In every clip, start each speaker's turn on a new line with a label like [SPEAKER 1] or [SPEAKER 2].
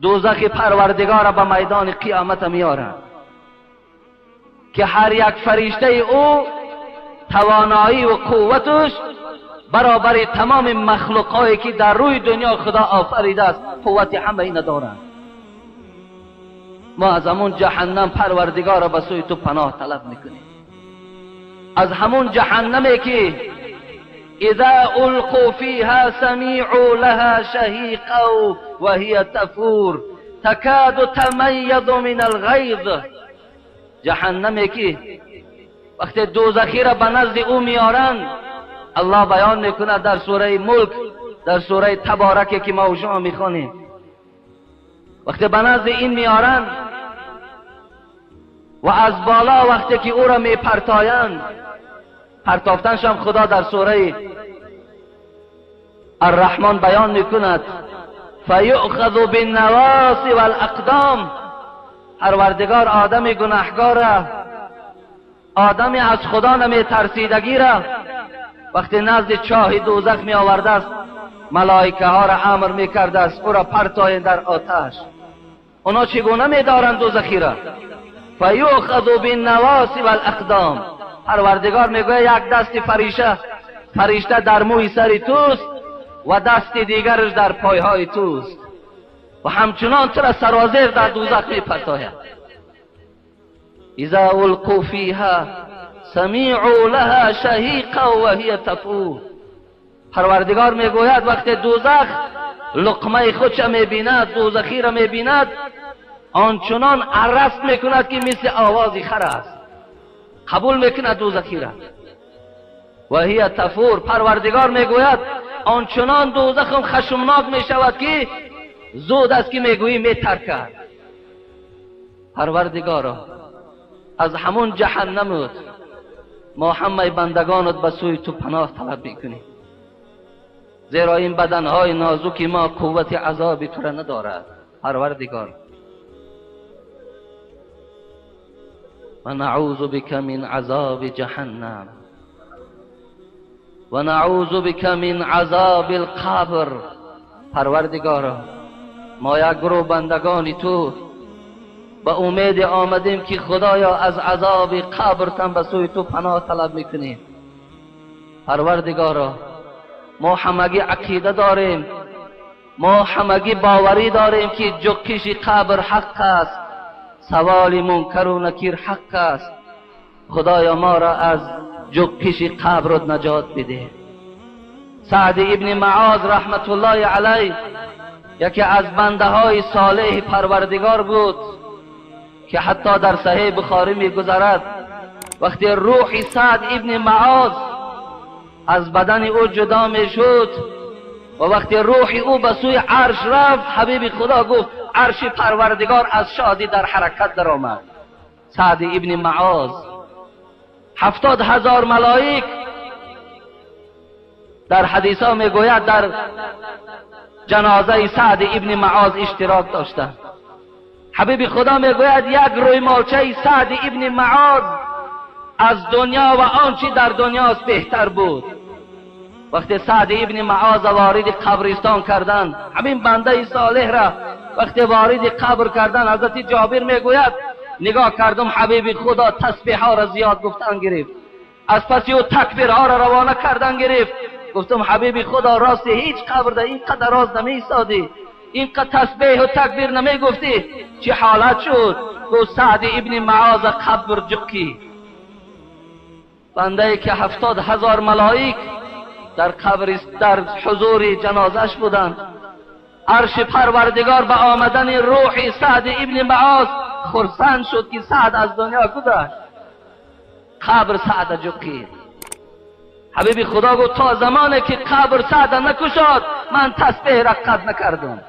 [SPEAKER 1] دوزخ پروردگار به میدان قیامت میارن که هر یک فرشته او توانایی و قوتش برابر تمام مخلوقایی که در روی دنیا خدا آفریده است قوت همه اینا دارن. ما از همون جهنم پروردگار به سوی تو پناه طلب میکنیم، از همون جهنمی که اذا القوا فيها سمعوا لها شهيقا وهي تفور تكاد تميز من الغيظ. جهنمی که وقتی دوزخی را به نزد او میارن، الله بیان میکنه در سوره ملک، در سوره تبارک که ما و شما میخوانیم، وقتی به نزد این میارن و از بالا وقتی که او را میپرتاین، پرتافتنش هم خدا در سوره الرحمن بیان میکند فیؤخذ بالنواصی والاقدام. پروردگار آدم گناهگار، آدمی از خدا نمیترسیدگی را وقتی نزد چاه دوزخ می آورده است، ملائکه ها را امر می کرده است او را پرتاین در آتش. اونا چگونه می دارند دوزخی را؟ فیؤخذ بالنواصی والاقدام. پروردگار میگوید یک دست فرشته در موی سر توست و دست دیگرش در پایهای توست و همچنان تو را سرازیر در دوزخ میپرتاید. اذا القوا فیها سمعوا لها شهیقا وهی تفور. پروردگار میگوید وقتی دوزخ لقمه خودش میبیند، دوزخی را میبیند، آنچنان عرض میکند که مثل آوازی خر است، قبول میکند دوزخی را. وهی تفور. پروردگار میگوید آنچنان دوزخم خشمناک میشود که زود است که میگویی میترکد. پروردگارا از همون جهنمت ما همه بندگانت به سوی تو پناه طلب میکنیم، زیرا این بدنهای نازک ما قوت عذاب تو را ندارد. پروردگار و نعوذ بک من عذاب جهنم و نعوذ بک من عذاب القبر. پروردگارا ما یک گروه بندگان تو به امید آمدیم که خدایا از عذاب قبرتن به سوی تو پناه طلب میکنیم. پروردگارا ما همگی عقیده داریم، ما همگی باوری داریم که جکش قبر حق است، سوال منکر و نکیر حق است. خدایا ما را از جکش قبر نجات بده. سعد ابن معاذ رحمت الله علیه یکی از بنده های صالح پروردگار بود که حتی در صحیح بخاری میگذرد وقتی روح سعد ابن معاذ از بدن او جدا میشد و وقتی روح او به سوی عرش رفت، حبیب خدا گفت عرش پروردگار از شادی در حرکت در آمد. سعد ابن معاذ 70,000 ملائک در حدیث ها میگوید در جنازه سعد ابن معاذ اشتراک داشتند. حبیب خدا میگوید یک روی مالچه سعد ابن معاذ از دنیا و آنچه در دنیاست بهتر بود. وقتی سعد ابن معاذ وارد قبرستان کردند، همین بنده صالح را وقتی وارد قبر کردند، حضرت جابر میگوید نگاه کردم حبیب خدا تسبیح ها را زیاد گفتن گرفت، از پس او تکبیر ها را روانه کردن گرفت. گفتم حبیب خدا راست هیچ قبر ده اینقدر راز نمی ایستادی، اینقدر تسبیح و تکبیر نمی گفتی، چه حالت شد؟ گفت سعد ابن معاذ قبر جکی، بنده که 70,000 ملائک در قبر در حضور جنازش بودند. عرش پروردگار به آمدن روح سعد ابن معاذ خرسند شد که سعد از دنیا گذشت، قبر سعد جکی. حبیب خدا گفت تا زمانی که قبر سعد نکشاد من تسبیح را قطع نکردم.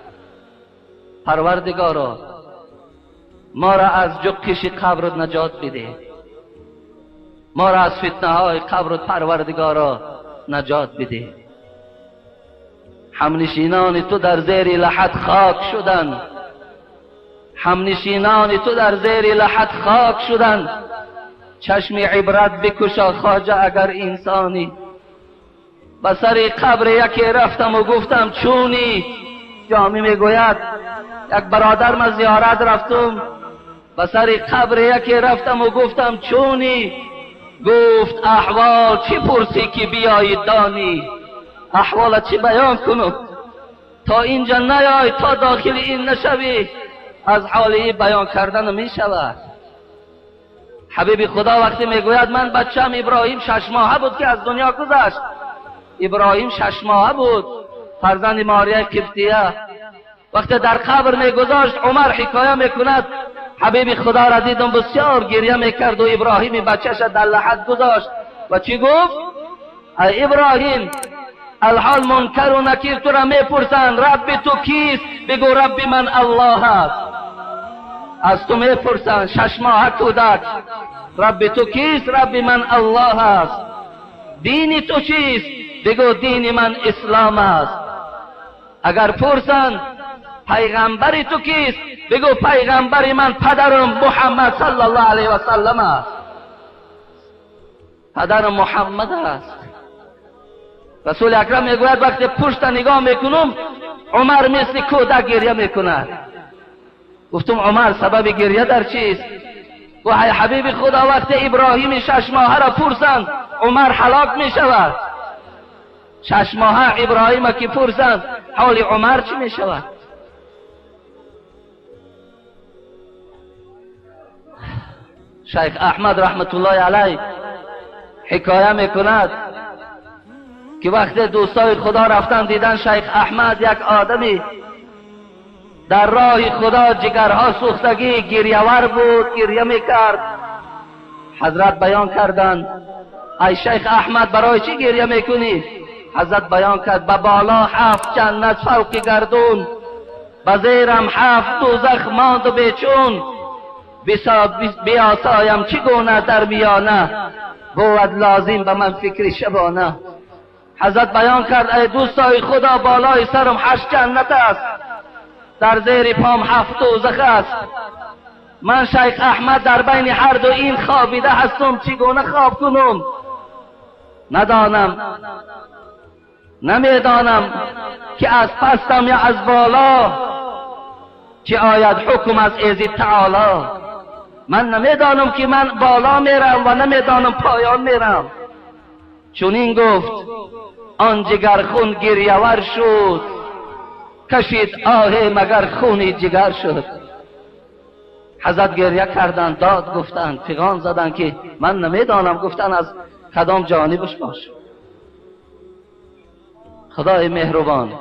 [SPEAKER 1] پروردگارا ما را از جکش قبر نجات بده، ما را از فتنه های قبر پروردگارا نجات بده. همنشینان تو در زیر لحد خاک شدند، همنشینان تو در زیر لحد خاک شدند. چشم عبرت بکشا خواجه اگر انسانی، به سر قبر یکی رفتم و گفتم چونی؟ جامی میگوید یک برادرم از زیارت رفتم، به سر قبر یکی رفتم و گفتم چونی؟ گفت احوال چی پرسی که بیایی دانی؟ احوال چی بیان کنم تا اینجا نیای، تا داخل این نشوی؟ از حالی بیان کردن می شود. حبیب خدا وقتی میگوید من بچم ابراهیم 6 ماهه بود که از دنیا گذشت، ابراهیم 6 ماهه بود، فرزند ماریا قبطیه. وقتی در قبر میگذاشت عمر حکایه میکند حبیب خدا را دیدم بسیار گریه میکرد و ابراهیم بچه‌ش در لحد گذاشت و چی گفت؟ ای ابراهیم الحال منکر و نکیر تو را میپرسند رب تو کیست؟ بگو رب من الله است. از تو میپرسند 6 ماه کودک رب تو کیست؟ رب من الله است. دین تو چیست؟ بگو دین من اسلام است. اگر پرسند پیغمبر تو کیست؟ بگو پیغمبر من پدرم محمد صلی الله علیه و سلم است. پدرم محمد است. رسول اکرم میگوید وقتی پشت نگاه میکنم عمر مثل کودک گریه میکند. گفتم عمر سبب گریه در چیست؟ و ای حبیب خدا وقتی ابراهیم 6 ماهه را پرسند عمر هلاک میشود. 6 ماهه ابراهیم که پرسند حال عمر چی میشود؟ شیخ احمد رحمت الله علیه حکایه میکند که وقتی دوستای خدا رفتن دیدن شیخ احمد یک آدمی در راه خدا جگرها سوختگی گریه‌ور بود، گریه میکرد. حضرت بیان کردند ای شیخ احمد برای چی گریه میکنی؟ حضرت بیان کرد به بالا 7 جنت فوق گردون، به زیرم 7 دوزخ ماند و بیچون، بیاسایم چگونه در میانه، بود لازم به من فکر شبانه. حضرت بیان کرد ای دوستای خدا بالای سرم 8 جنت است، در زیر پام 7 دوزخ است. من شیخ احمد در بین هر دو این خوابیده هستم، چگونه خواب کنم؟ ندانم، نمیدانم که از پستم یا از بالا چه آید حکم از عزت تعالی. من نمیدانم که من بالا میرم و نمیدانم پایان میرم. چون این گفت آن جگر خون گریه‌ور شد، کشید آه مگر خونی جگر شد. حضرت گریه کردند، داد گفتند، فغان زدند که من نمیدانم. گفتن از کدام جانبش باش. خدای مهربان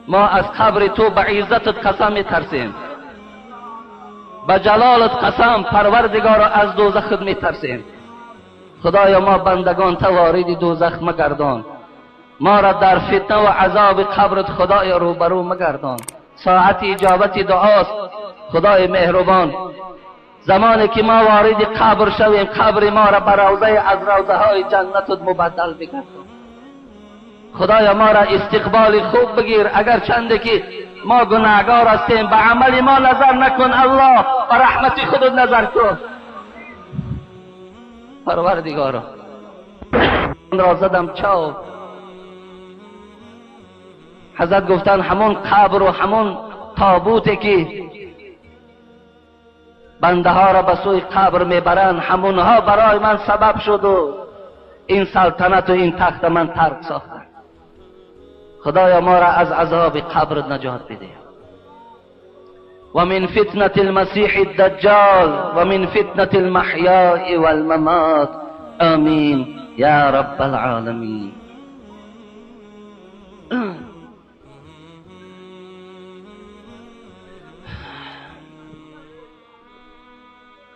[SPEAKER 1] ما از قبر تو به عزتت قسم میترسیم، به جلالت قسم پروردگار از دوزخ میترسیم. خدایا ما بندگان تو وارد دوزخ مگردان، ما را در فتنه و عذاب قبرت خدای روبرو مگردان. ساعت اجابت دعاست خدای مهربان. زمانی که ما وارد قبر شویم قبر ما را بر روضه از روضه های جنتت مبدل بگردان. خدایا ما را استقبال خوب بگیر، اگر چنده که ما گناهگار هستیم به عمل ما نظر نکن الله، به رحمت خودت نظر کن پروردگارا. را زدم چاو. حضرت گفتن همون قبر و همون تابوتی که بنده ها را به سوی قبر میبرند همونها برای من سبب شد و این سلطنت و این تخت من ترک ساختن. خدایا ما را از عذاب قبر نجات بده. و من فتنة المسیح الدجال و من فتنة المحیاء والممات آمین یا رب العالمین.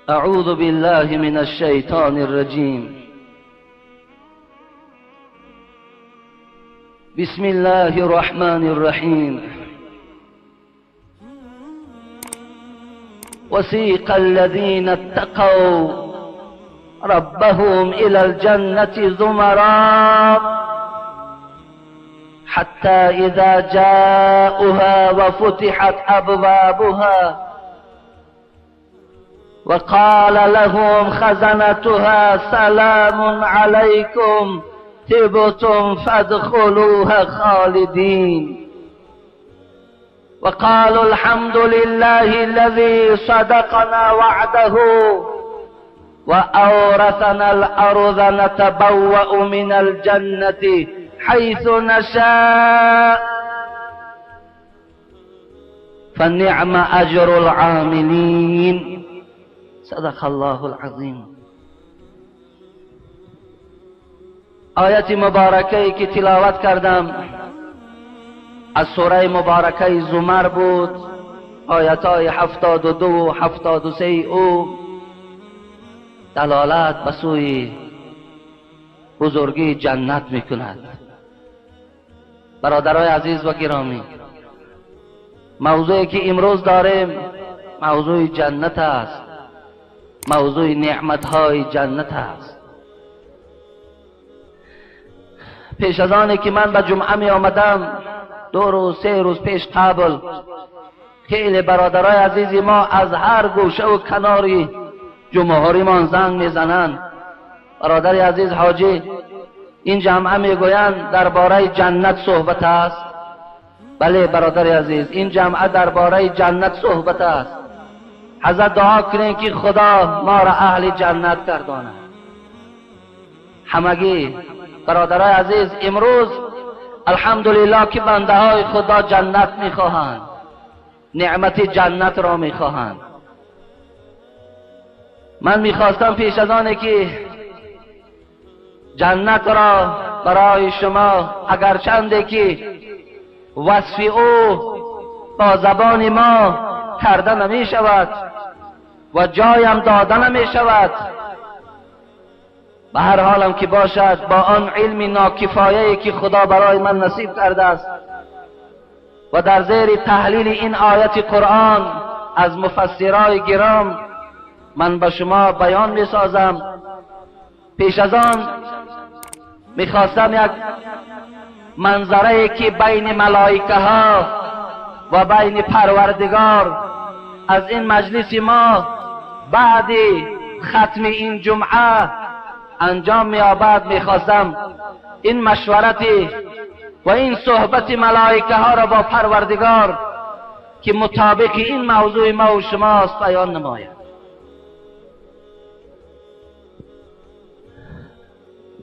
[SPEAKER 1] اعوذ بالله من الشیطان الرجیم. بسم الله الرحمن الرحیم. وسيق الذين اتقوا ربهم إلى الجنة زمرا حتى إذا جاءوها وفتحت أبوابها وقال لهم خزنتها سلام عليكم طبتم فادخلوها خالدین وقالوا الحمد لله الذي صدقنا وعده وأورثنا الأرض نتبوأ من الجنة حيث نشاء فنعم أجر العاملين. صدق الله العظیم. آیت مبارکه‌ای که تلاوت کردم از سوره مبارکه زمر بود، آیت‌های 72 و 73 او دلالت به سوی بزرگی جنت میکند. برادرای عزیز و گرامی، موضوعی که امروز داریم موضوع جنت است، موضوع نعمت‌های جنت است. پیش از آنی که من به جمعه می آمدم 2 روز 3 روز پیش قبل خیلی برادرای عزیزی ما از هر گوشه و کناری جمهوری ما زنگ میزنند. برادر عزیز حاجی این جمعه میگویند درباره جنت صحبت است. بله برادر عزیز، این جمعه درباره جنت صحبت است. حضرت دعا کنین که خدا ما را اهل جنت گرداند. همگی برادرای عزیز امروز الحمدلله که بنده های خدا جنت میخواهند، نعمت جنت را میخواهند. من میخواستم پیش از آنه که جنت را برای شما اگرچنده که وصف او با زبان ما کرده نمی شود و جایم داده نمی شود، به هر حالم که باشد با آن علم ناکفایه‌ای که خدا برای من نصیب کرده است و در زیر تحلیل این آیت قرآن از مفسرای گرام من به شما بیان می سازم. پیش از آن میخواستم یک منظره که بین ملائکه ها و بین پروردگار از این مجلس ما بعد ختم این جمعه انجام می‌یابد، میخواستم این مشورتی و این صحبت ملائکه ها را با پروردگار که مطابق این موضوع ما و شماست بیان نماید.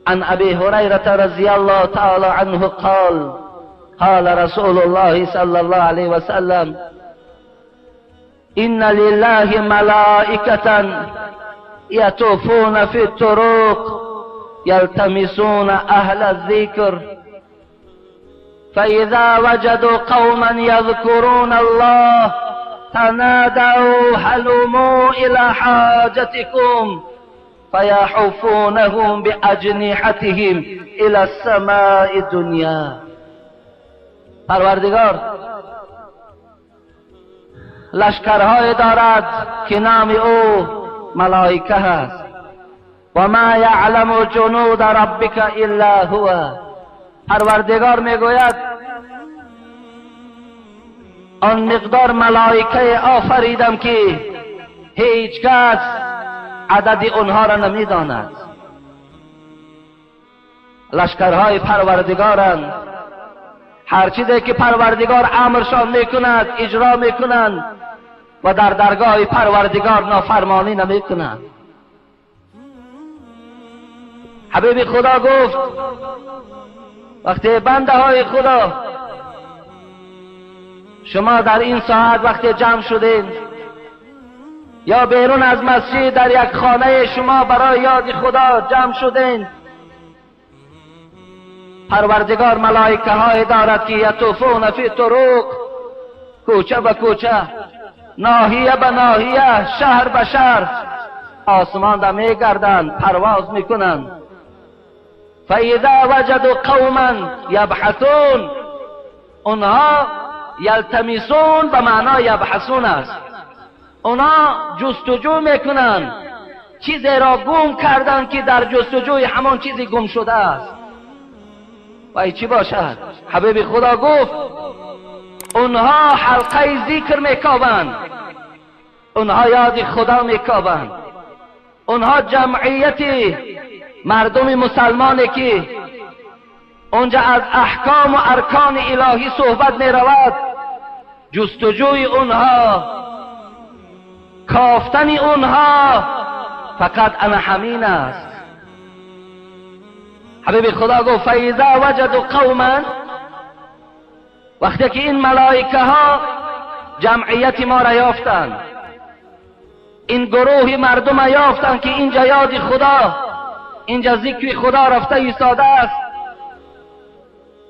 [SPEAKER 1] عن ابي هريره رضي الله تعالى عنه قال قال رسول الله صلى الله عليه وسلم ان لله ملائكة يطوفون في الطرق يلتمسون اهل الذكر فاذا وجدوا قوما يذكرون الله تنادوا هلموا الى حاجتكم فيحفونهم بأجنحتهم الى السماء الدنيا. پروردگار لشکرهای دارد که نام او ملائکه است. و ما یعلم جنود ربک الا هو. پروردگار میگوید آن مقدار ملائکه آفریدم که هیچ کس عدد اونها را نمیداند. لشکرهای پروردگارند. هر چیزی که پروردگار امرشان میکند اجرا میکنند و در درگاه پروردگار نافرمانی نمیکنند. حبیب خدا گفت وقتی بنده های خدا شما در این ساعت وقتی جمع شدین یا بیرون از مسجد در یک خانه شما برای یاد خدا جمع شدین، پروردگار ملائکه های دارد که یطوفون فی طرق، کوچه به کوچه، ناحیه به ناحیه، شهر به شهر آسمان را میگردند، پرواز میکنند. فاذا وجدوا قوما یبحثون، اونها یلتمسون به معنای یبحثون است، اونا جستجو میکنن چیزی را گم کردن که در جستجوی همان چیزی گم شده است. و چی باشد؟ حبیب خدا گفت اونها حلقه ذکر میکوبند، اونها یاد خدا میکوبند، اونها جمعیت مردم مسلمانی که اونجا از احکام و ارکان الهی صحبت می رود، جستجوی اونها، کافتن اونها فقط انا همین است. حبیب خدا گفت فاذا وجدوا قوما، وقتی که این ملائکه ها جمعیت ما را یافتند، این گروه مردم را یافتند که اینجا یاد خدا، اینجا ذکر خدا رفته ایستاده است،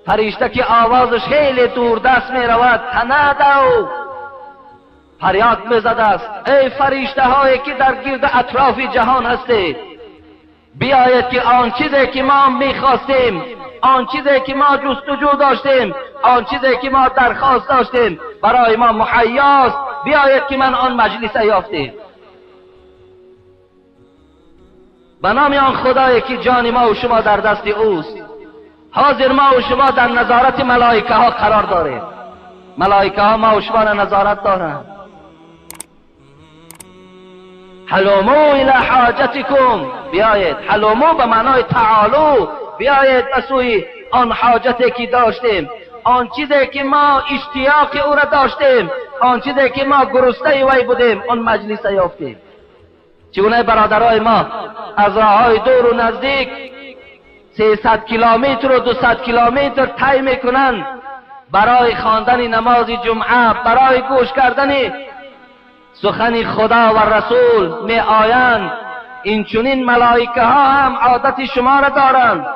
[SPEAKER 1] فرشته که آوازش خیلی دور دست می رود، تنادوا، فریاد میزد است، ای فرشته هایی که در گرد اطراف جهان هستید، بیایید که آن چیزی که ما میخواستیم، آن چیزی که ما جستجو داشتیم، آن چیزی که ما درخواست داشتیم برای ما مهیاست، بیایید که من آن مجلس یافتیم. به نام آن خدایی که جان ما و شما در دست اوست، حاضر ما و شما در نظارت ملائکه ها قرار داریم. ملائکه ها ما و شما را نظارت دارند. حلومو الی حاجتکم، بیایید. حلومو به معنای تعالو، بیایید به سوی آن حاجتی که داشتیم، آن چیزی که ما اشتیاق او را داشتیم، آن چیزی که ما گرسنه وی بودیم، آن مجلس یافتیم. چگونه برادرای ما از راههای دور و نزدیک 300 کیلومتر و 200 کیلومتر طی میکنند برای خواندن نماز جمعه، برای گوش کردن سخن خدا و رسول می آیند. این چنین ملائکه ها هم عادت شما را دارند،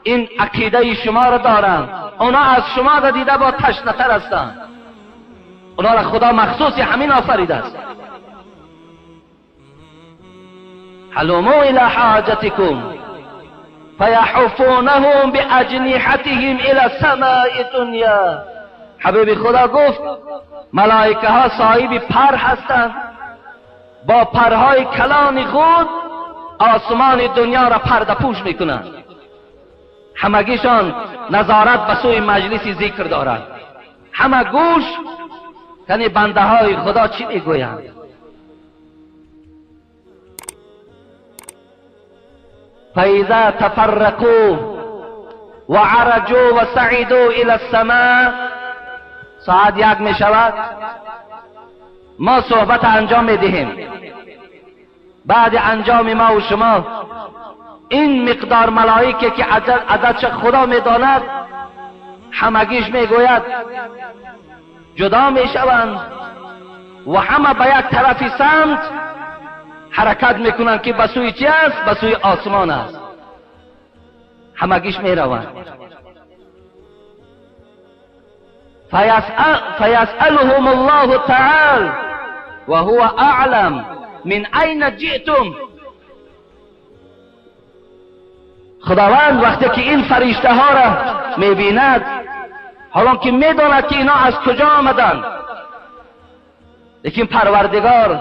[SPEAKER 1] این عقیده شما را دارند. اونا از شما را دیده با تشنه‌تر هستند، اونا را خدا مخصوص همین آفریده است. حلومو الی حاجتکم فیحفونهم باجنحتهم الی السماء الدنیا. حبیب خدا گفت ملائکه ها صاحب پر هستند، با پرهای کلان خود آسمان دنیا را پرده پوش میکنند. همگیشان نظارت به سوی مجلس ذکر دارند، همه گوش یعنی بنده های خدا چی میگویند. فاذا تفرقوا وعرجوا وسعدوا الى السماء، ساعت 1 می شود، ما صحبت انجام می دهیم. بعد انجام ما و شما این مقدار ملائکه که عددش خدا می داند همگیش می گوید جدا می شوند و همه به یک طرف سمت حرکت می کنند که به سوی چی است؟ به سوی آسمان است. همگیش می روند. فیسألهم الله تعالی و هو اعلم من این جئتم. خداوند وقتی که این فرشته ها را میبیند، حالا که میداند که اینا از کجا آمدند، لیکن پروردگار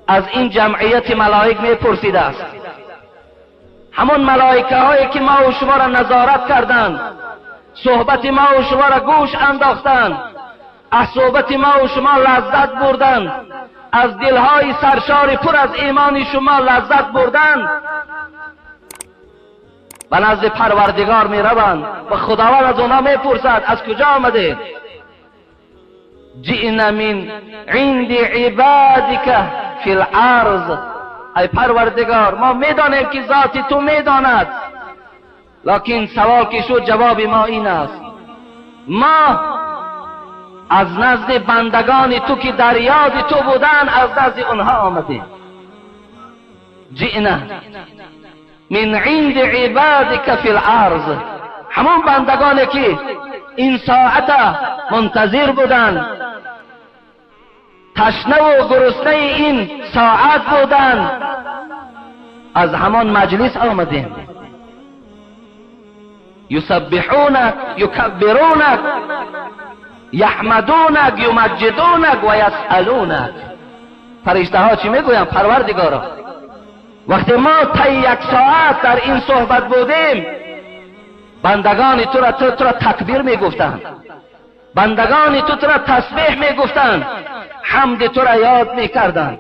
[SPEAKER 1] از این جمعیت ملائک میپرسیده است، همون ملائکه هایی که ما و شما را نظارت کردند، صحبت ما و شما را گوش انداختند، از صحبت ما و شما لذت بردند، از دلهای سرشار پر از ایمان شما لذت بردند، به نزد پروردگار می روند و خداوند از اونا می پرسد از کجا آمده؟ جئنا من عند عبادک فی الارض. ای پروردگار ما می دانیم که ذات تو می داند، لیکن سوال که شد جواب ما این است، ما از نزد بندگان تو که در یاد تو بودن از نزد اونها آمدیم. جئنا من عند عبادک فی الارض، همون بندگانی که این ساعت منتظر بودن، تشنه و گرسنه این ساعت بودن، از همان مجلس آمدیم. یسبحونک یکبرونک یحمدونک یمجدونک و یسألونک. فرشته ها چی میگویند؟ پروردگارا وقتی ما تا 1 ساعت در این صحبت بودیم، بندگان تو را تکبیر میگفتند، بندگان تو را تسبیح میگفتند، حمد تو را یاد میکردند،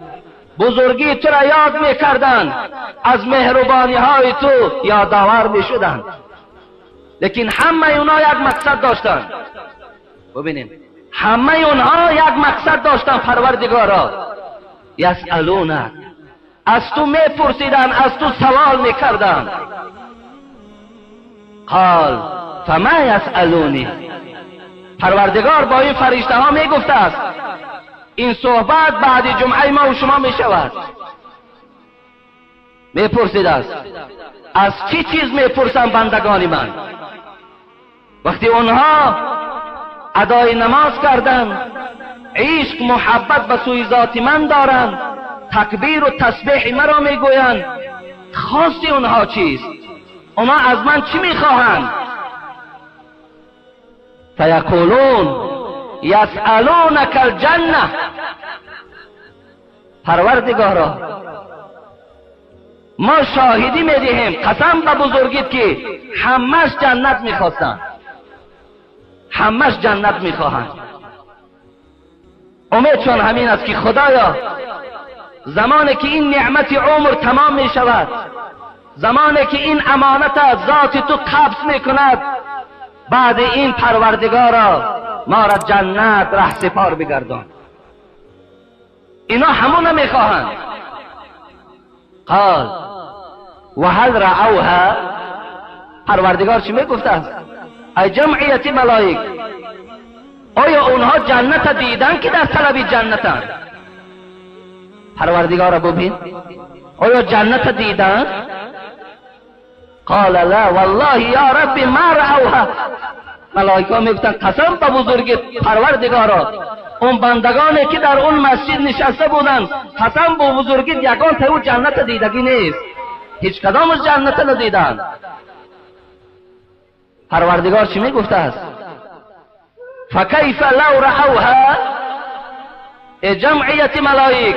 [SPEAKER 1] بزرگی تو را یاد میکردند، از مهربانی های تو یادآور میشدند. لیکن همه اونها یک مقصد داشتن. ببینید همه اونها یک مقصد داشتن. پروردگارا یسألونک، از تو میپرسیدن، از تو سوال میکردن. قال فما یسألونی، پروردگار با این فرشته ها میگفته است این صحبت بعد جمعه ما و شما میشود. میپرسید است از چی چیز میپرسن بندگان من؟ وقتی اونها ادای نماز کردن، عشق محبت به سوی ذات من دارند، تکبیر و تسبیح مرا میگویند، خواستی اونها چیست؟ اونها از من چی میخواهند؟ فیقولون یسألونک الجنه، پروردگارا ما شاهدی میدهیم، قسم به بزرگیت که همش جنت میخواستن، همش جنت میخواهند. امید چون همین است که خدایا زمانی که این نعمت عمر تمام میشود، زمانی که این امانت از ذات تو قبض میکند، بعد این پروردگارا ما را جنت ره سپار بگردان. اینا همون میخواهند. قال و هل رعوها، پروردگار چی میگفته است؟ ای جمعیت ملائک، آیا اونها جنت دیدن که در طلب جنتن؟ پروردگار ببین آیا جنت دیدن؟ قال لا والله یا رب ما رعوها، ملائکه میگفتن قسم به بزرگیت پروردگارا اون بندگانی که در اون مسجد نشسته بودن، قسم به بزرگیت یگان تا او جنت دیدگی نیست، هیچ کدامش جنت ندیدن. پروردگار چی میگفته است؟ فکیف لو رعوها، ای جمعیت ملائک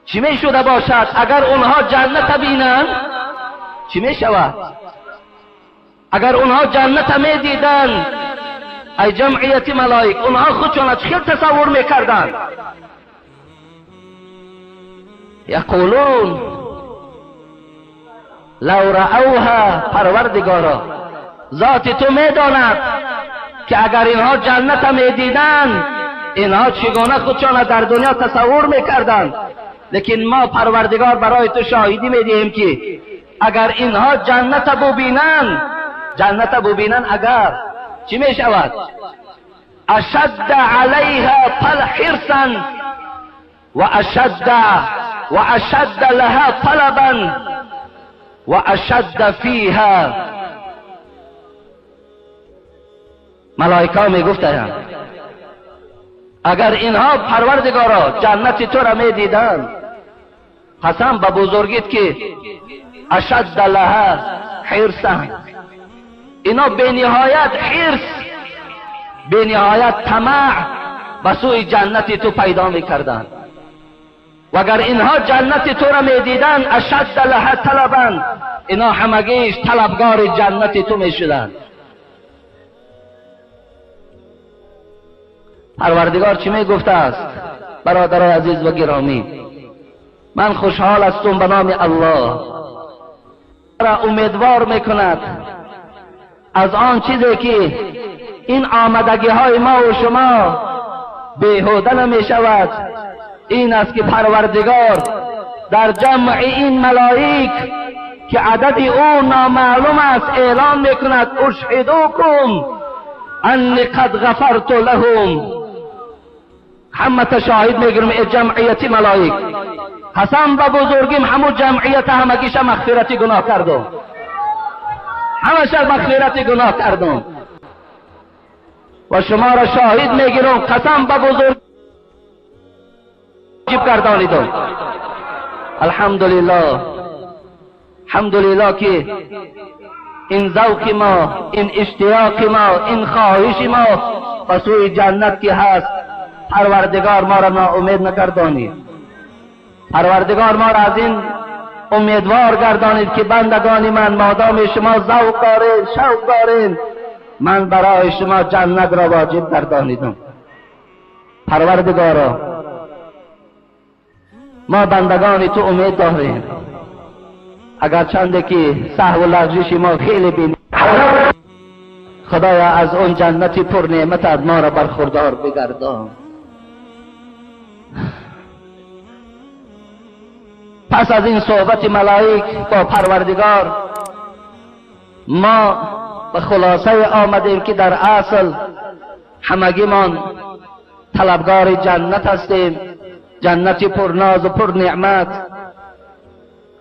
[SPEAKER 1] چی میشده باشد اگر اونها جنت بینن؟ چی میشود اگر اونها جنت میدیدن؟ ای جمعیت ملائک اونها خودشون چه تصور میکردن؟ یقولون لو رعوها، پروردگارا ذات تو میداند که اگر اینها جنت میدیدن اینها چگونه خودشان در دنیا تصور میکردن. لیکن ما پروردگار برای تو شاهدی میدهیم که اگر اینها جنت ببینن اگر چی میشود؟ اشد علیها حرصا و اشد لها طلبا و اشد فیها. ملائکه میگفتند اگر اینها پروردگارا جنت تو را میدیدن، قسم به بزرگیت که اشد لها حرصا، اینا بینهایت حرص، بینهایت طمع به سوی جنت تو پیدا میکردن. و اگر اینها جنت تو را میدیدن، اشد لها طلبا، اینا همگیش طلبگار جنت تو میشدن. پروردگار چی میگفته است؟ برادرای عزیز و گرامی، من خوشحال هستم به نام الله را امیدوار میکند از آن چیزی که این آمدگی های ما و شما بیهوده نمی شود. این است که پروردگار در جمع این ملائک که عدد او نامعلوم است اعلان میکند اشهدوکم انی قد غفرت لهم. همه شاهد میگیرم ای جمعیت ملائک، قسم به بزرگیم همون جمعیت همگیش مغفرت گناه کردم، همش مغفرت گناه کردم. و شما را شاهد میگیرم قسم به بزرگ جیب کردانیدم. الحمدلله، الحمدلله که این ذوق ما، این اشتیاق ما، این خواهش ما به سوی جنت که هست، پروردگار ما را ناامید نکردانید. پروردگار ما را از این امیدوار گردانید که بندگان من مادام شما ذوق دارین، شوق دارین، من برای شما جنت را واجب گردانیدم. پروردگارا ما بندگان تو امید داریم. اگر چنده که سهو و لغزش ما خیلی بینیم. خدایا از اون جنت پر نعمتت ما را برخوردار بگردان. پس از این صحبت ملائک با پروردگار ما به خلاصه آمدیم که در اصل همگیمان طلبگار جنت هستیم، جنتی پر ناز و پر نعمت.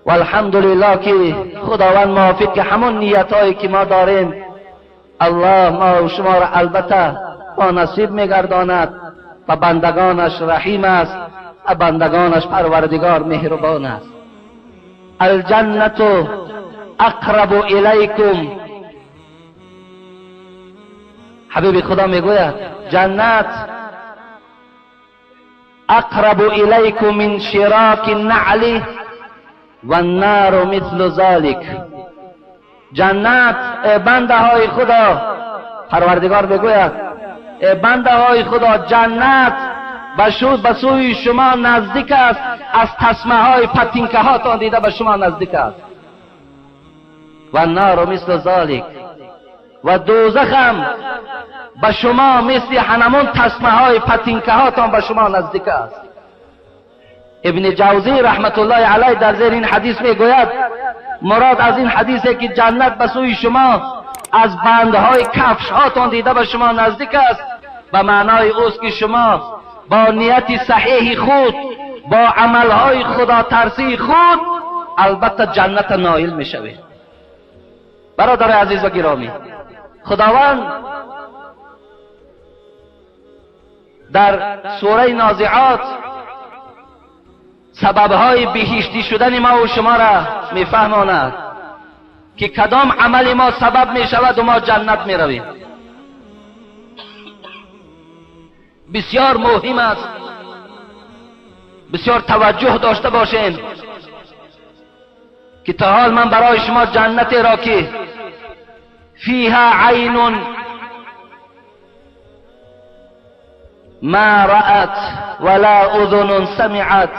[SPEAKER 1] و الحمدلله که خداوند موافق که همون نیت هایی که ما داریم الله ما و شما را البته با نصیب میگرداند و بندگانش رحیم است و بندگانش پروردگار مهربان است. الجنت اقرب الیکم، حبیب خدا میگوید جنت اقرب الیکم من شراک النعل و النار مثل ذلك. جنت بنده های خدا، پروردگار میگوید بنده های خدا جنت به سوی شما نزدیک است از تسمه های پتینکه هاتان دیده به شما نزدیک است. و النار مثل ذلك، و دوزخ هم به شما مثل همون تسمه های پتینکه هاتان به شما نزدیک است. ابن جوزی رحمت الله علیه در زیر این حدیث میگوید مراد از این حدیثه که جنت به سوی شما از بندهای کفش هاتان دیده به شما نزدیک است، به معنای اوست که شما با نیت صحیح خود، با عملهای خدا ترسی خود البته جنت نائل میشوید. برادر عزیز و گرامی، خداوند در سوره نازعات سببهای بهشتی شدن ما و شما را میفهماند که کدام عمل ما سبب میشود و ما جنت میرویم. بسیار مهم است، بسیار توجه داشته باشین که تا حال من برای شما جنت را که فیها عین ما رأت ولا اذن سمعت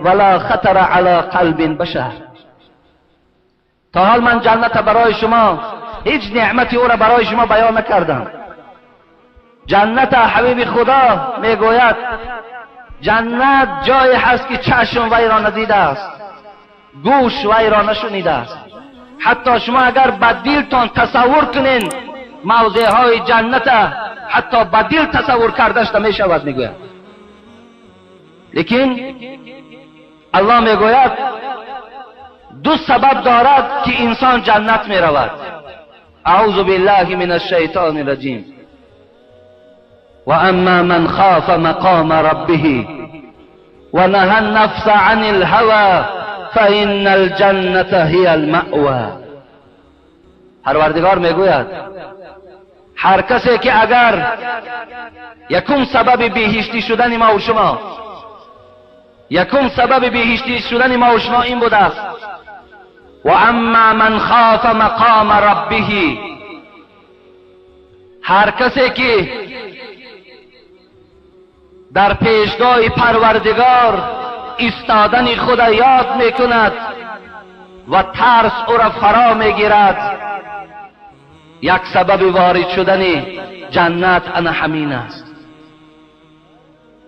[SPEAKER 1] ولا خطر على قلب بشر. تا حال من جنت برای شما هیچ نعمتی او را برای شما بیان نکردم. جنت حبیب خدا میگوید جنت جایی هست که چشم وی را ندیده است، گوش وی را نشنیده است. حتی شما اگر بدیلتان تصور کنین موضع های جنت، حتی بدیل تصور کردش نمیشود میگوید. لیکن الله میگوید دو سبب دارد که انسان جنت میرود. اعوذ بالله من الشیطان الرجیم. و اما من خاف مقام ربه و نهى النفس عن الهوى فإن الجنة هي المأوى. پروردگار میگوید هر کسی که اگر یکم سبب بهشتی شدن ما و شما، یکم سبب بهشتی شدن ما و شما این بوده است و اما من خاف مقام ربه، هر کسی که در پیشگاه پروردگار ایستادن خود یاد میکند و ترس او را فرا میگیرد، یک سبب وارد شدن جنت انا همین است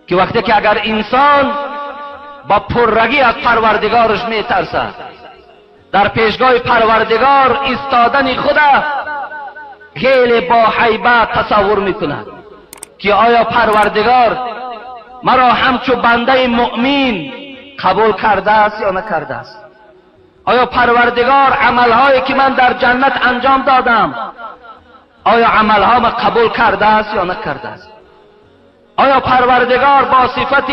[SPEAKER 1] که وقتی که اگر انسان با پررگی از پروردگارش میترسد، در پیشگاه پروردگار ایستادن خود خیلی با هیبت تصور میکند که آیا پروردگار مرا همچو بنده مؤمن قبول کرده است یا نکرده است؟ آیا پروردگار عملهایی که من در جنت انجام دادم آیا عملها ما قبول کرده است یا نکرده است؟ آیا پروردگار با صفت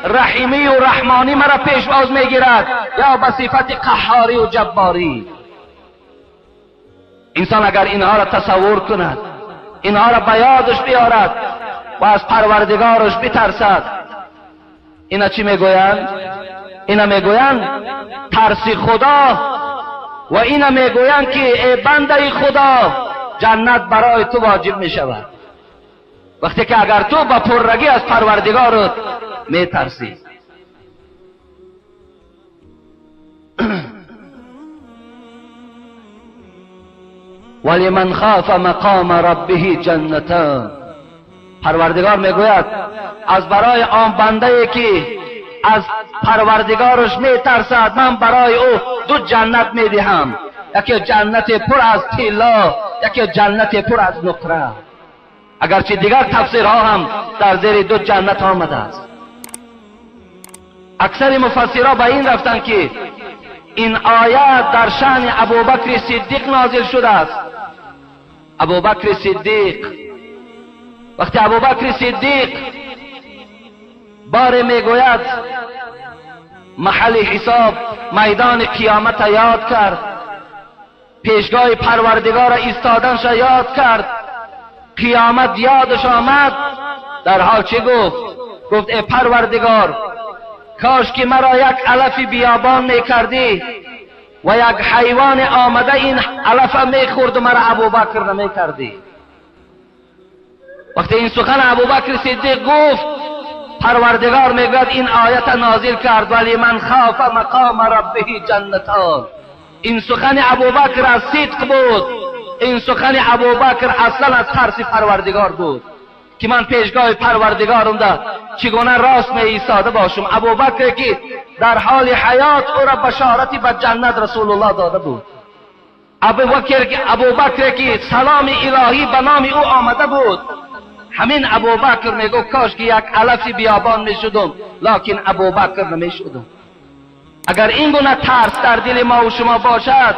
[SPEAKER 1] رحیمی و رحمانی مرا پیشواز میگیرد یا با صفت قهاری و جباری؟ انسان اگر اینها را تصور کند، اینها را به یادش بیارد و از پروردگارش بترسد، اینا چی میگویند؟ اینا میگویند ترس خدا و اینا میگویند که ای بنده خدا جنت برای تو واجب میشود وقتی که اگر تو با پررگی از پروردگارت میترسی. ولمن خاف مقام ربه جنتان. پروردگار میگوید از برای آن بنده که از پروردگارش میترسد من برای او دو جنت میدهم، یکی جنت پر از طلا، یکی جنت پر از نقره. اگرچه دیگر تفسیرها هم در زیر دو جنت آمده است. اکثر مفسرها به این رفتن که این آیات در شأن ابوبکر صدیق نازل شده است. ابوبکر صدیق، وقتی ابوبکر صدیق بار میگوید محل حساب میدان قیامت یاد کرد، پیشگاه پروردگار ایستادنش یاد کرد، قیامت یادش آمد، در حال چه گفت؟ گفت ای پروردگار کاش که مرا یک علف بیابان میکردی و یک حیوان آمده این علف میخورد و مرا ابوبکر نمیکردی. وقتی این سخن ابوبکر صدیق گفت، پروردگار میگوید این آیت نازل کرد ولی من خاف مقام ربه جنتان. این سخن ابوبکر از صدق بود، این سخن ابوبکر اصلا از ترس پروردگار بود که من پیشگاه پروردگارم ده چگونه راست می ایستاده باشم. ابوبکر که در حال حیات او را بشارتی به جنت رسول الله داده بود، ابوبکر که سلام الهی به نام او آمده بود، همین ابوبکر میگو کاش که یک علف بیابان میشدم، لکن ابوبکر نمیشدم. اگر این گونه ترس در دل ما و شما باشد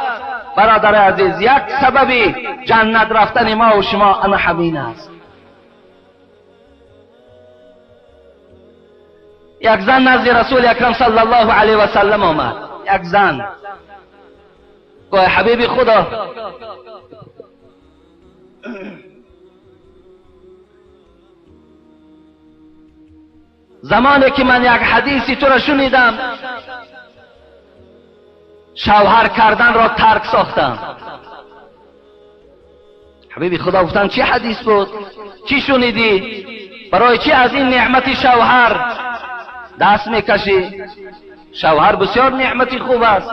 [SPEAKER 1] برادر عزیز، یک سببی جنت رفتن ما و شما انا همین است. یک زن نزد رسول اکرم صلی الله علیه و سلم آمد. یک زن گوی حبیب خدا زمانی که من یک حدیثی تو را شنیدم شوهر کردن را ترک ساختم. حبیب خدا گفتن چی حدیث بود؟ چی شنیدی؟ برای چی از این نعمت شوهر دست میکشی؟ شوهر بسیار نعمتی خوب است.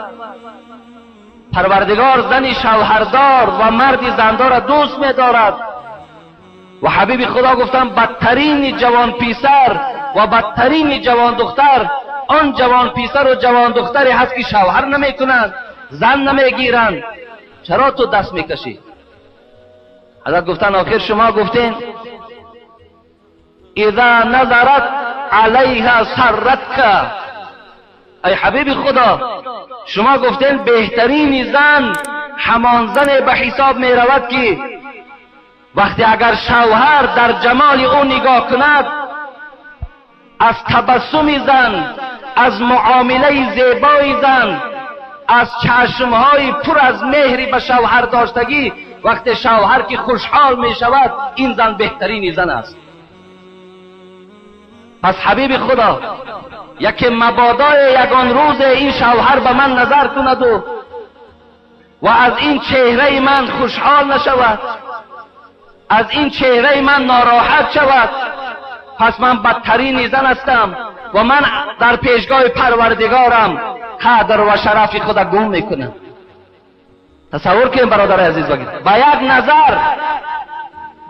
[SPEAKER 1] پروردگار زنی شوهردار و مردی زندار را دوست می‌دارد. و حبیب خدا گفتن بدترین جوان پیسر و بدترین جوان دختر آن جوان پیسر و جوان دختری هست که شوهر نمیکنند، زن نمیگیرند. چرا تو دست میکشی؟ حضرت گفتن آخر شما گفتین اذا نظرت علیها سرتک. ای حبیب خدا شما گفتین بهترین زن همان زن به حساب می رود که وقتی اگر شوهر در جمال او نگاه کند، از تبسم زن، از معامله زیبای زن، از چشمهای پر از مهری به شوهر داشتگی، وقتی شوهر که خوشحال می شود این زن بهترین زن است. پس حبیب خدا یکی مبادا یگان روز این شوهر به من نظر کند و از این چهره من خوشحال نشود، از این چهره من ناراحت شود، پس من بدترین زن هستم و من در پیشگاه پروردگارم قدر و شرف خود گم میکنم. تصور کنید برادر عزیز بگید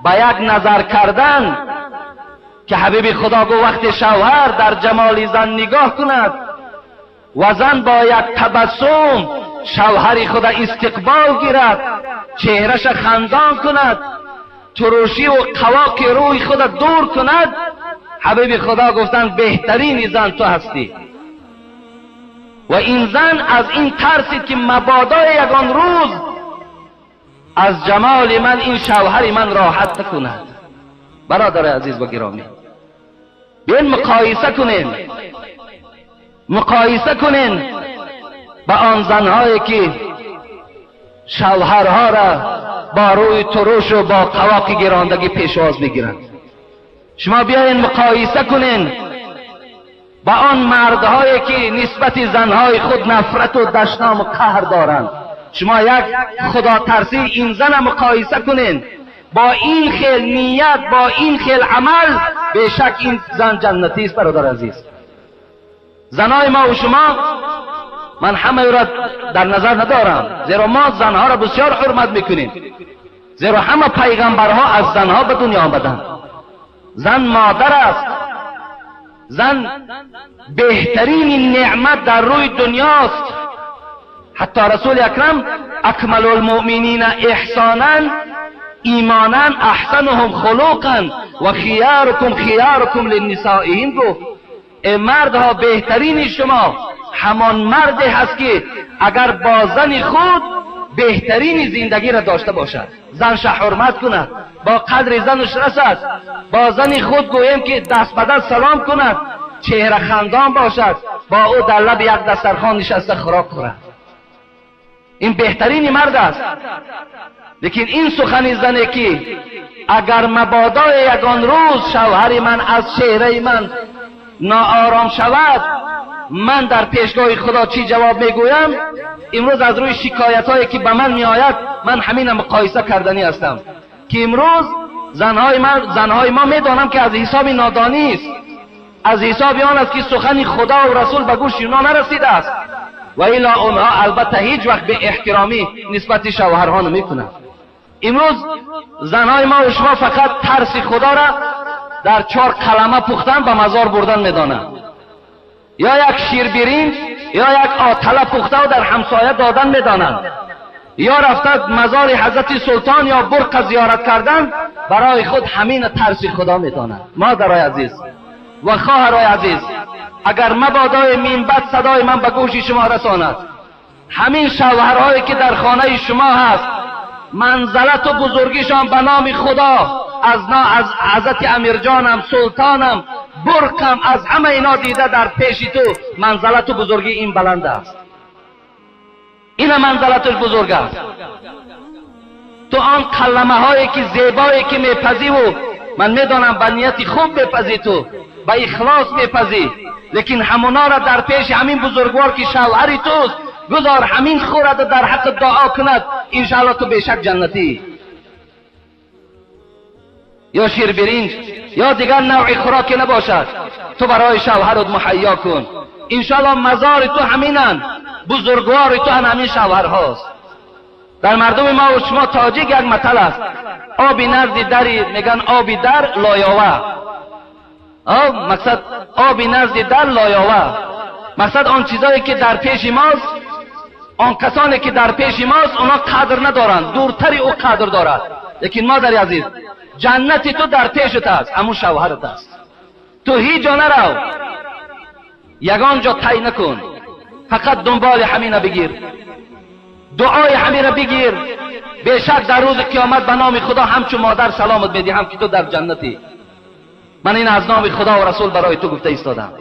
[SPEAKER 1] با یک نظر کردن که حبیب خدا گو وقتی شوهر در جمال زن نگاه کند و زن با یک تبسم شوهر خدا استقبال گیرد، چهرش خندان کند، تروشی و قواق روی خدا دور کند، حبیب خدا گفتن بهترین زن تو هستی. و این زن از این ترسید که مبادا یگان روز از جمال من این شوهر من راحت نکند. برادر عزیز و گرامی بیاین مقایسه کنین با آن زنهایی که شوهرها را با روی تروش و با قواق گراندگی پیشواز میگیرند. شما بیاین مقایسه کنین با آن مردهایی که نسبت زنهای خود نفرت و دشنام و قهر دارند. شما یک خدا ترسی این زن مقایسه کنین با این خیل نیت، با این خیل عمل، بیشک این زن جنتی است. برادر عزیز، زنای ما و شما من همه را در نظر ندارم، زیرا ما زنها را بسیار حرمت میکنیم، زیرا همه پیغمبرها از زنها به دنیا آمدند. زن مادر است. زن بهترین نعمت در روی دنیاست. حتی رسول اکرم اکمل المؤمنین احسانا ایمانا احسنهم خلقا و خیارکم خیارکم لنسائهم گفت ای مردها بهترین شما همان مردی هست که اگر با زن خود بهترین زندگی را داشته باشد، زنش حرمت کند، با قدر زنش رسد، با زن خود گویم که دست به دست سلام کند، چهره خندان باشد، با او در لب یک دسترخوان نشسته خوراک خورد. این بهترین مرد است. لیکن این سخن زنه که اگر مبادا یگان روز شوهر من از چهره من ناآرام شود، من در پیشگاه خدا چی جواب میگویم؟ امروز از روی شکایت هایی که به من می آید من همین مقایسه کردنی هستم که امروز زنهای ما میدانم که از حساب نادانی است، از حساب آن است که سخن خدا و رسول به گوش اونا نرسیده است، و الا اونها البته هیچ وقت به احترامی نسبت شوهرها نمیکنند. امروز زنهای ما و شما فقط ترس خدا را در 4 کلمه پختن به مزار بردن میدانند، یا یک شیر برنج یا یک آتله پخته و در همسایه دادن میدانند، یا رفته مزار حضرت سلطان یا برق زیارت کردن برای خود همین ترس خدا میدانند. مادرای عزیز و خواهرای عزیز، اگر مبادای منبت صدای من به گوش شما رساند، همین شوهرهایی که در خانه شما هست منزلت و بزرگیشان به نام خدا از حضرت امیرجانم سلطانم برقم از همه اینا دیده در پیش تو منزلت و بزرگی این بلند است. این منزلتش بزرگ است. تو آن کلمه هایی که زیبایی که میپذی و من میدانم به نیت خوب میپذی، تو به اخلاص میپذی، لیکن همونا را در پیش همین بزرگوار که شوهری توست گذار همین خورد در حق دعا کند، انشاءالله تو بیشک جنتی. یا شیر برنج یا دیگر نوع خوراکی نباشد، تو برای شوهرت مهیا کن، انشاءالله مزار تو همینن، بزرگوار تو همین شوهرهاست. در مردم ما و شما تاجیک یک مثل است، آبی نزد دری میگن آبی در لایاوه، مقصد آبی نزد در لایاوه، مقصد آن چیزایی که در پیش ماست، آن کسانی که در پیش ماست اونا قدر ندارند، دورتری او قدر دارد. لیکن مادر عزیز جنت تو در پیشت است، همون شوهرت است. تو هیچ جا نرو، یگان جا طی نکن، فقط دنبال همین بگیر، دعای همین بگیر، بیشک در روز قیامت به نام خدا همچون مادر سلامت میدی هم که تو در جنتی. من این از نام خدا و رسول برای تو گفته ایستادم.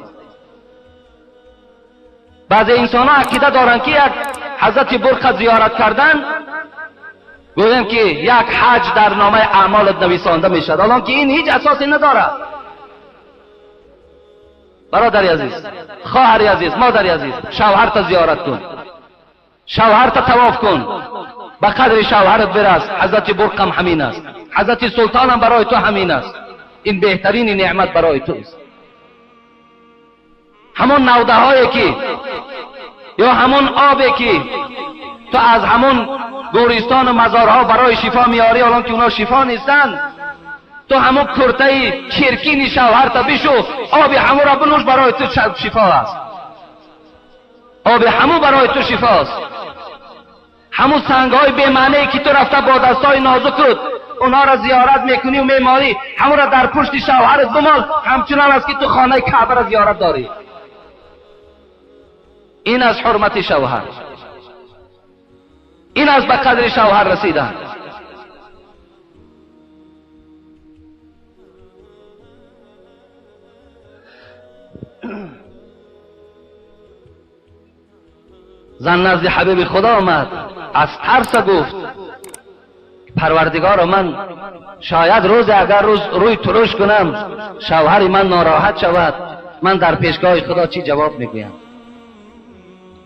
[SPEAKER 1] بعضی انسان ها عقیده دارن که یک حضرت برق زیارت کردن گویم که یک حج در نامه اعمالت نویسانده میشد، حالان که این هیچ اساسی ندارد. برادری عزیز، خواهری عزیز، مادری عزیز، شوهرت زیارت کن، شوهرت طواف کن، به قدر شوهرت برس. حضرت برق هم همین است، حضرت سلطان هم برای تو همین است. این بهترین نعمت برای توست. همون نوده هایی که یا همون آبی که تو از همون گورستان و مزارها برای شفا میاری، الان که اونا شفا نیستن، تو همون کرته چرکین شوهر تا بشو، آب همون را بنوش، برای تو شفا است. آب همون برای تو شفا است. همون سنگ های بی‌معنی که تو رفته با دستای نازکت اونا را زیارت میکنی و میماری، همون را در پشت شوهرت بمال، همچنان است که تو خانه کعبه را زیارت داری. این از حرمت شوهر، این از به قدر شوهر رسیدن. زن نزد حبیب خدا آمد، از ترس گفت پروردگار من شاید روز اگر روی ترش کنم شوهر من ناراحت شود، من در پیشگاه خدا چی جواب میگویم؟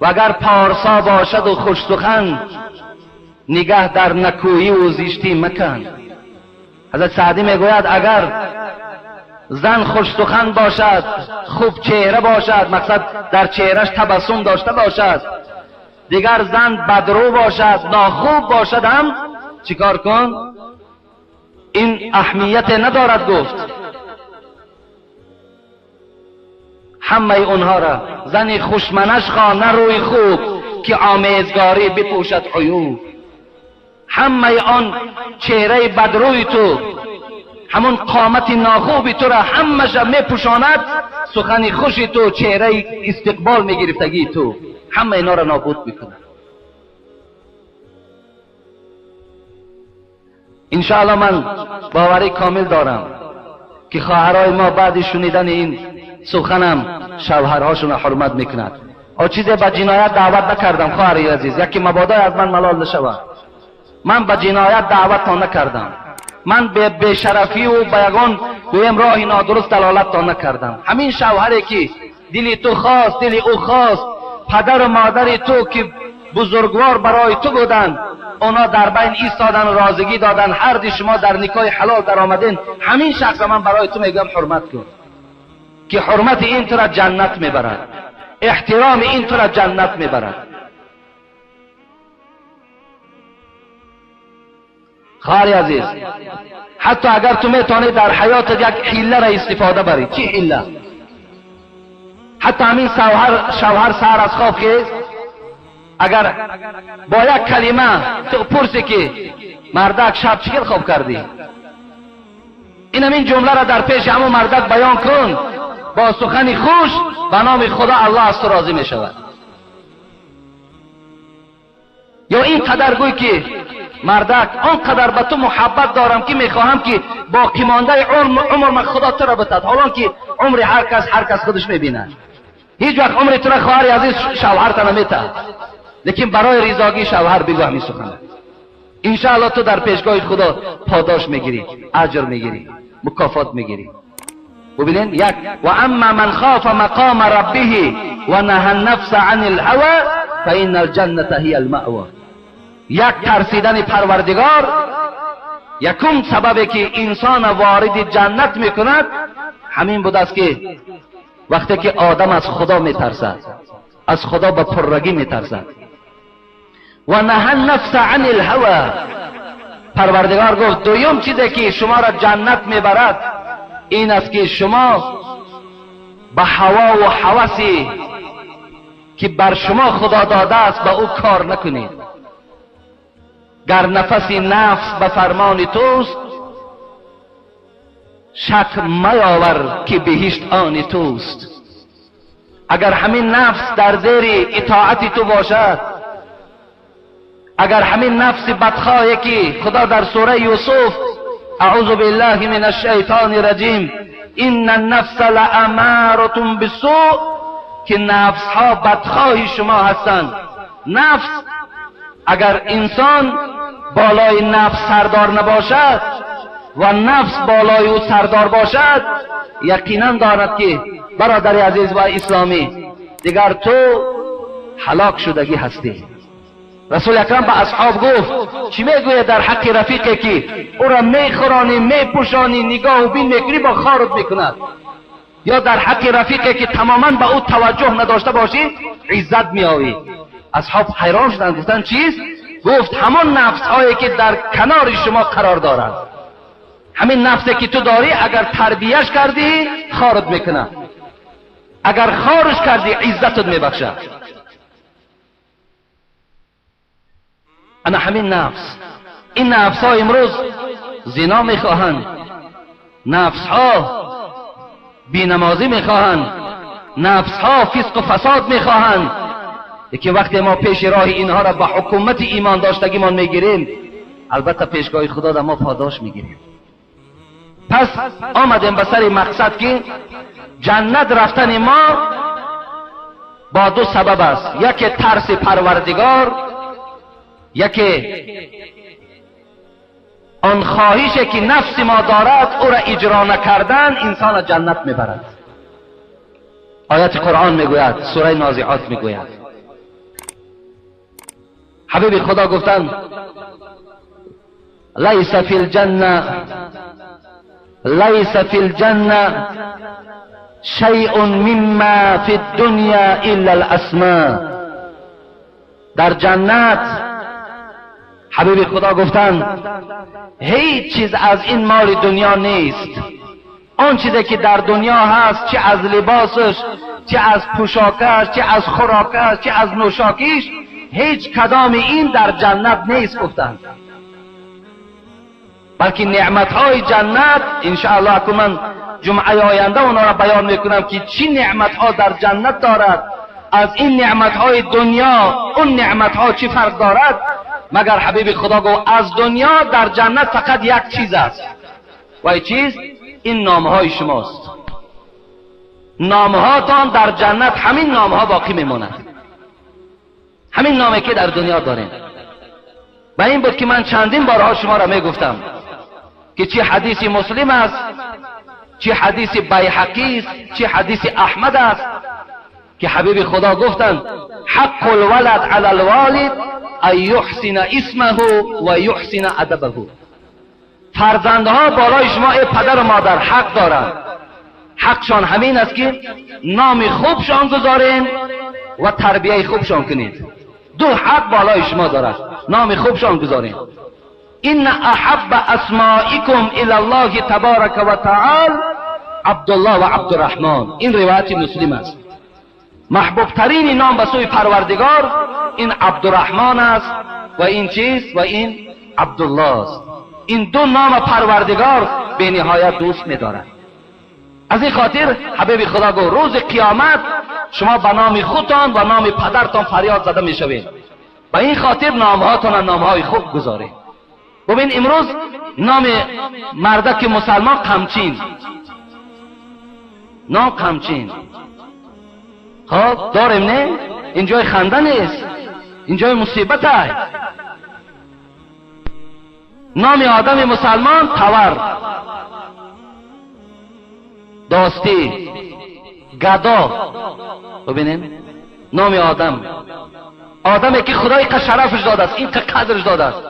[SPEAKER 1] و اگر پارسا باشد و خوش سخن، نگه در نکویی و زشتی مکن. حضرت سعدی میگوید اگر زن خوش سخن باشد، خوب چهره باشد، مقصد در چهرهش تبسم داشته باشد. دیگر زن بدرو باشد، ناخوب باشد هم چیکار کن؟ این اهمیت ندارد گفت. همه اونها را زنی خوشمنش خواه نه روی خوب، که آمیزگاری بپوشد عیوب. همه آن چهره بدروی تو، همون قامت ناخوبی تو را همش میپوشاند سخن خوشی تو، چهره استقبال میگرفتگی تو، همه اینا را نابود میکند. انشاءالله من باوری کامل دارم که خواهرای ما بعد شنیدن این سخنم شوهرهاشون حرمت میکند. او چیزی به جنایت دعوت نکردم خواهری عزیز، یکی مبادا از من ملال نشود. من به جنایت دعوت تا نکردم، من به بیشرفی و به یگان دویم راه نادرست دلالت تا نکردم. همین شوهری که دلی تو خواست، دلی او خواست، پدر و مادر تو که بزرگوار برای تو بودند، اونا در بین ایستادن، رازگی دادن، هر دی شما در نکاح حلال در آمدین. همین شخص من برای تو میگم حرمت کن، که حرمت این تو را جنت میبرد، احترام این تو را جنت میبرد. خواهر عزیز، حتی اگر تو میتونی در حیات یک حیله را استفاده بری. چی حیله؟ حتی همین شوهر سر از خواب خیز، اگر با یک کلمه تو پرسی که مردک شب چگل خواب کردی، این همین جمله را در پیش همون مردک بیان کن با سخن خوش، به نام خدا الله از تو راضی می شود. یا این قدر گوی که مردک آنقدر به تو محبت دارم که میخواهم که باقی مانده عمر من خدا تو را بتد، حالا که عمر هر کس خودش میبینه. هیچ وقت عمر تو را خواهر عزیز شوهر تا نمیتد، لیکن برای رضاگی شوهر بگو همین سخن. انشاءالله تو در پیشگاه خدا پاداش میگیری، اجر میگیری، مکافات میگیری. ببینین، یک و اما من خاف مقام ربه و نهى النفس عن الهوى فان الجنه هي المأوى. یک ترسیدن پروردگار یکم سببی که انسان وارد جنت میکند همین بود است که وقتی که آدم از خدا میترسد، از خدا به پررگی میترسد. و نهى النفس عن الهوى، پروردگار گفت دویم چیزی که شما را جنت میبرد این است که شما به هوا و هوسی که بر شما خدا داده است به او کار نکنید. گر نفس نفس به فرمان توست، شک میاور که بهشت آن توست. اگر همین نفس در زیر اطاعت تو باشد، اگر همین نفس بدخواهی که خدا در سوره یوسف اعوذ بالله من الشیطان الرجیم ان النفس لاماره بالسوء، که نفس ها بدخواه شما هستند. نفس اگر انسان بالای نفس سردار نباشد و نفس بالای او سردار باشد، یقینا داند که برادر عزیز و اسلامی دیگر تو هلاک شدگی هستی. رسول اکرم به اصحاب گفت چی میگوید در حق رفیقی که او را میخورانی، میپوشانی، نگاه و بین میکنی، با خارت میکند، یا در حق رفیقی که تماما به او توجه نداشته باشی عزت میآوی. اصحاب حیران شدند، گفتن چیست؟ گفت همان نفس هایی که در کنار شما قرار دارند، همین نفسی که تو داری اگر تربیهش کردی خارت میکنه، اگر خارش کردی عزتت میبخشه. انا همین نفس، این نفس ها امروز زنا میخواهند، نفس ها بینمازی میخواهند، نفس ها فسق و فساد میخواهند. که وقتی ما پیش راه اینها را به حکومت ایمان داشتگیمان میگیریم، البته پیشگاه خدا را ما پاداش میگیریم. پس آمدیم به سر مقصد که جنت رفتن ما با دو سبب است، یکی ترس پروردگار، یکی آن خواهشی که نفس ما دارد او را اجرا نکردن انسان جنت میبرد. آیت قرآن میگوید، سوره نازعات میگوید، حبیب خدا گفتند لیس فی الجنه لیس فی الجنه شیء مما فی الدنیا الا الاسماء. در جنت حبیب خدا گفتند هیچ چیز از این مال دنیا نیست. آن چیزی که در دنیا هست، چه از لباسش، چه از پوشاکش، چه از خوراکش، چه از نوشاکیش، هیچ کدام این در جنت نیست گفتند. بلکه نعمتهای جنت انشاءالله که من جمعه آینده اونا را بیان میکنم که چی نعمتها در جنت دارد، از این نعمتهای دنیا اون نعمتها چی فرق دارد. مگر حبیب خدا گفت از دنیا در جنت فقط یک چیز است و این چیز این نامهای شماست. نامهاتان در جنت همین نامها باقی میماند، همین نامی که در دنیا داریم. و این بود که من چندین بارها شما را میگفتم که چه حدیث مسلم است، چه حدیث بیهقی است، چه حدیث احمد است که حبیب خدا گفتند حق الولد علی الوالد ان یحسن اسمه و یحسن ادبه. فرزندها بالای شما ای پدر و مادر حق دارند. حقشان همین است که نام خوبشان گذارین و تربیه خوبشان کنید. دو حق بالای شما دارد، نام خوبشان گذارین. ان احب اسمائکم الی الله تبارک و تعالی عبدالله و عبدالرحمن. این روایت مسلم است. محبوب ترین نام به سوی پروردگار این عبدالرحمن است و این چیز و این عبدالله است. این دو نام پروردگار به نهایت دوست می‌دارند. از این خاطر حبیب خدا گفت روز قیامت شما به نام خودتان و نام پدرتان فریاد زده میشوید. به این خاطر نامهاتان نامهای خوب گذارید. ببین امروز نام مردک مسلمان قمچین، نام قمچین. خب داریم نه؟ این جای خنده نیست، این جای مصیبت است. نام آدم مسلمان تور، داستی، گدا. ببینین نام آدمی که خدای که شرفش داده است، این که قدرش داده است.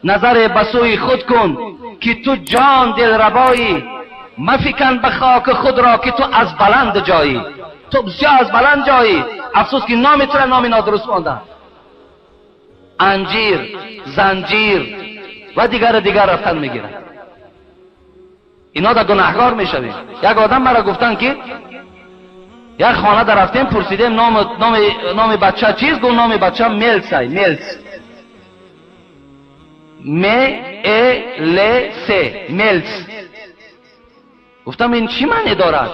[SPEAKER 1] نظر بسوی خود کن که تو جان دل ربایی، مفکن به خاک خود را که تو از بلند جایی. تو بسیار از بلند جایی، افسوس که نام تو را نام نادرست مانده. انجیر، زنجیر و دیگر رفتن میگیرن. اینا در گناهکار میشویم. یک آدم مرا گفتن که یک خانه در رفتیم، پرسیدیم نام بچه چیز؟ گفت نام بچه میلس ای میلس. گفتم این چی معنی دارد؟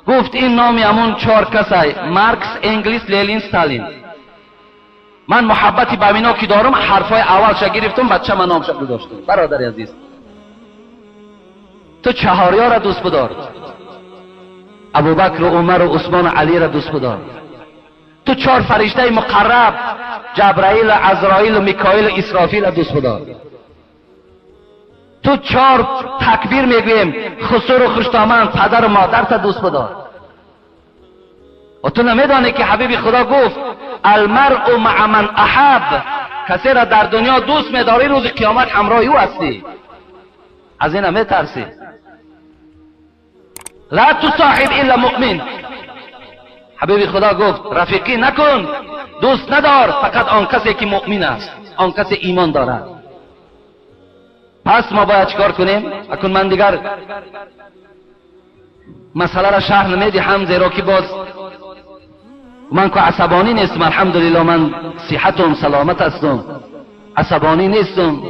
[SPEAKER 1] گفت این نامی همون 4 کسای مارکس، انگلیس، لنین، استالین. من محبتی به اینا که دارم حرفای اولش گرفتم، بچه من نامش گذاشتم. برادر عزیز تو چهاریا را دوست بدار، ابوبکر و عمر و عثمان و علی را دوست بدار. تو 4 فرشته مقرب جبرائیل، عزرائیل و میکائیل و اسرافیل را دوست بدار. تو 4 تکبیر میگویم خسر و خشتامند پدر و مادر تا دوست بدار. و تو نمیدانی که حبیب خدا گفت المرء مع من احب. کسی را در دنیا دوست میداری روز قیامت همراه او هستی. از این نمیترسی. لا تصاحب الا مؤمن. حبیب خدا گفت رفیقی نکن، دوست ندار فقط آن کسی که مؤمن است، آن کسی ایمان دارد. پس ما باید چیکار کنیم؟ اکنون من دیگر مسئله را شرح نمیدهم، زیرا که باز من که عصبانی نیستم، الحمدلله من صحتم سلامت هستم، عصبانی نیستم.